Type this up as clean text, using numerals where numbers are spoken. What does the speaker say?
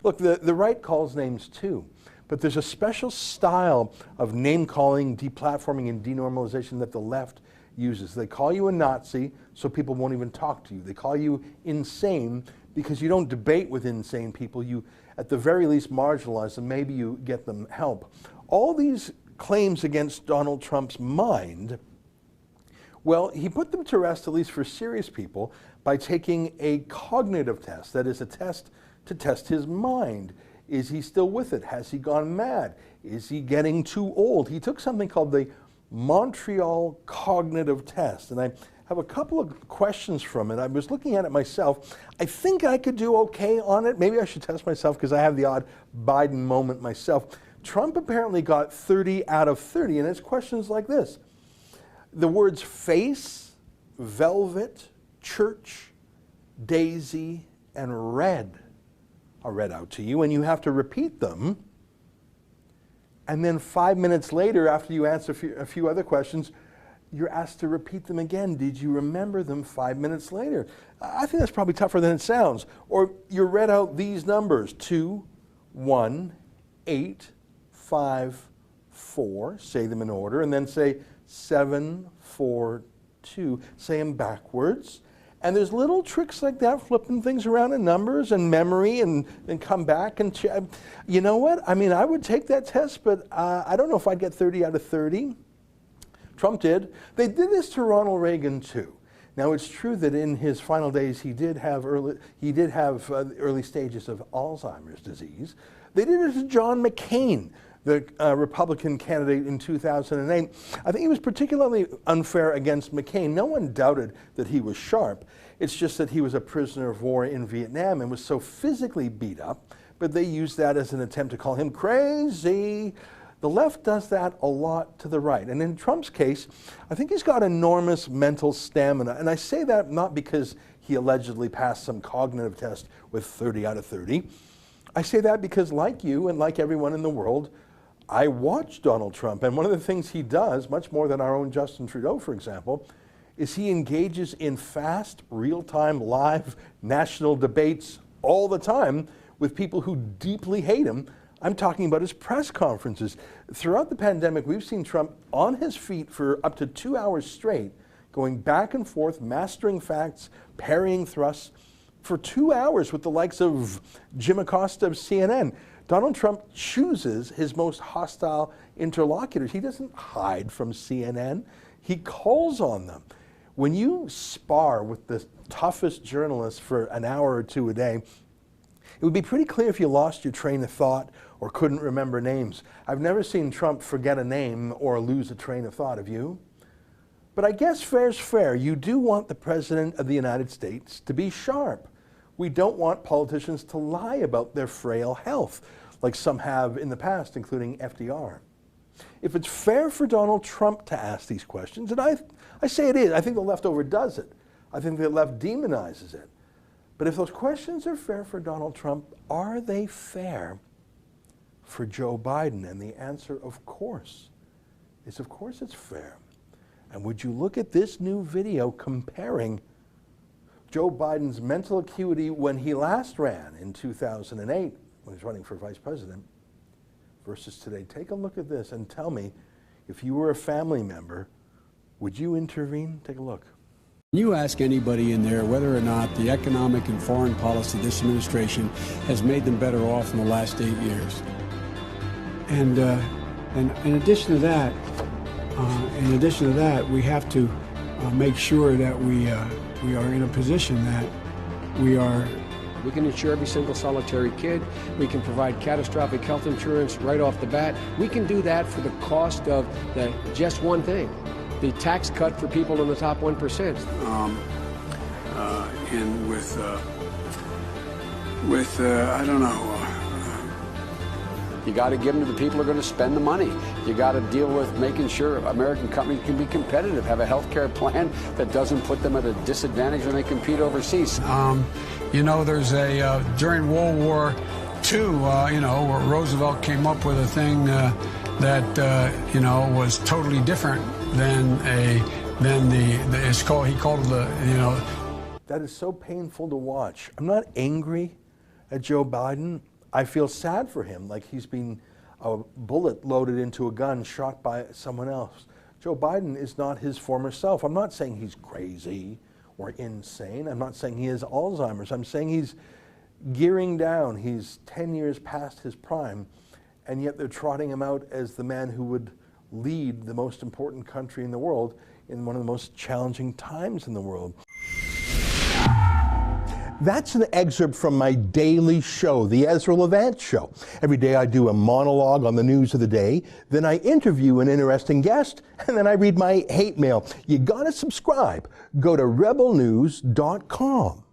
Look, the right calls names too, but there's a special style of name-calling, deplatforming, and denormalization that the left uses. They call you a Nazi so people won't even talk to you. They call you insane because you don't debate with insane people. You, at the very least, marginalize them. Maybe you get them help. All these claims against Donald Trump's mind, well, he put them to rest, at least for serious people, by taking a cognitive test. That is a test to test his mind. Is he still with it? Has he gone mad? Is he getting too old? He took something called the Montreal Cognitive Test, and I have a couple of questions from it. I was looking at it myself. I think I could do okay on it. Maybe I should test myself because I have the odd Biden moment myself. Trump apparently got 30 out of 30, and it's questions like this. The words face, velvet, church, daisy, and red are read out to you, and you have to repeat them. And then 5 minutes later, after you answer a few other questions, you're asked to repeat them again. Did you remember them 5 minutes later? I think that's probably tougher than it sounds. Or you're read out these numbers, 2, 1, 8, 5, 4, say them in order, and then say 7, 4, 2, say them backwards. And there's little tricks like that, flipping things around in numbers and memory, and then come back and you know what? I mean, I would take that test, but I don't know if I'd get 30 out of 30. Trump did. They did this to Ronald Reagan too. Now it's true that in his final days he did have early stages of Alzheimer's disease. They did it to John McCain, the Republican candidate in 2008. I think it was particularly unfair against McCain. No one doubted that he was sharp. It's just that he was a prisoner of war in Vietnam and was so physically beat up, but they used that as an attempt to call him crazy. The left does that a lot to the right. And in Trump's case, I think he's got enormous mental stamina. And I say that not because he allegedly passed some cognitive test with 30 out of 30. I say that because, like you and like everyone in the world, I watch Donald Trump, and one of the things he does, much more than our own Justin Trudeau, for example, is he engages in fast, real-time, live national debates all the time with people who deeply hate him. I'm talking about his press conferences. Throughout the pandemic, we've seen Trump on his feet for up to 2 hours straight, going back and forth, mastering facts, parrying thrusts, for 2 hours with the likes of Jim Acosta of CNN. Donald Trump chooses his most hostile interlocutors. He doesn't hide from CNN. He calls on them. When you spar with the toughest journalists for an hour or two a day, it would be pretty clear if you lost your train of thought or couldn't remember names. I've never seen Trump forget a name or lose a train of thought, have you? But I guess fair's fair. You do want the President of the United States to be sharp. We don't want politicians to lie about their frail health, like some have in the past, including FDR. If it's fair for Donald Trump to ask these questions, and I say it is, I think the left overdoes it. I think the left demonizes it. But if those questions are fair for Donald Trump, are they fair for Joe Biden? And the answer, of course it's fair. And would you look at this new video comparing Joe Biden's mental acuity when he last ran in 2008, when he was running for vice president, versus today. Take a look at this and tell me, if you were a family member, would you intervene? Take a look. You ask anybody in there whether or not the economic and foreign policy of this administration has made them better off in the last 8 years. And in addition to that, we have to make sure that we are in a position that we can insure every single solitary kid. We can provide catastrophic health insurance right off the bat. We can do that for the cost of just one thing, the tax cut for people in the top 1%. And with I don't know. You got to give them to the people who are going to spend the money. You got to deal with making sure American companies can be competitive, have a health care plan that doesn't put them at a disadvantage when they compete overseas. You know, there's during World War II, where Roosevelt came up with a thing that was totally different than he called the. That is so painful to watch. I'm not angry at Joe Biden. I feel sad for him, like he's been a bullet loaded into a gun shot by someone else. Joe Biden is not his former self. I'm not saying he's crazy or insane. I'm not saying he has Alzheimer's. I'm saying he's gearing down. He's 10 years past his prime, and yet they're trotting him out as the man who would lead the most important country in the world in one of the most challenging times in the world. That's an excerpt from my daily show, the Ezra Levant Show. Every day I do a monologue on the news of the day, then I interview an interesting guest, and then I read my hate mail. You gotta subscribe. Go to RebelNews.com.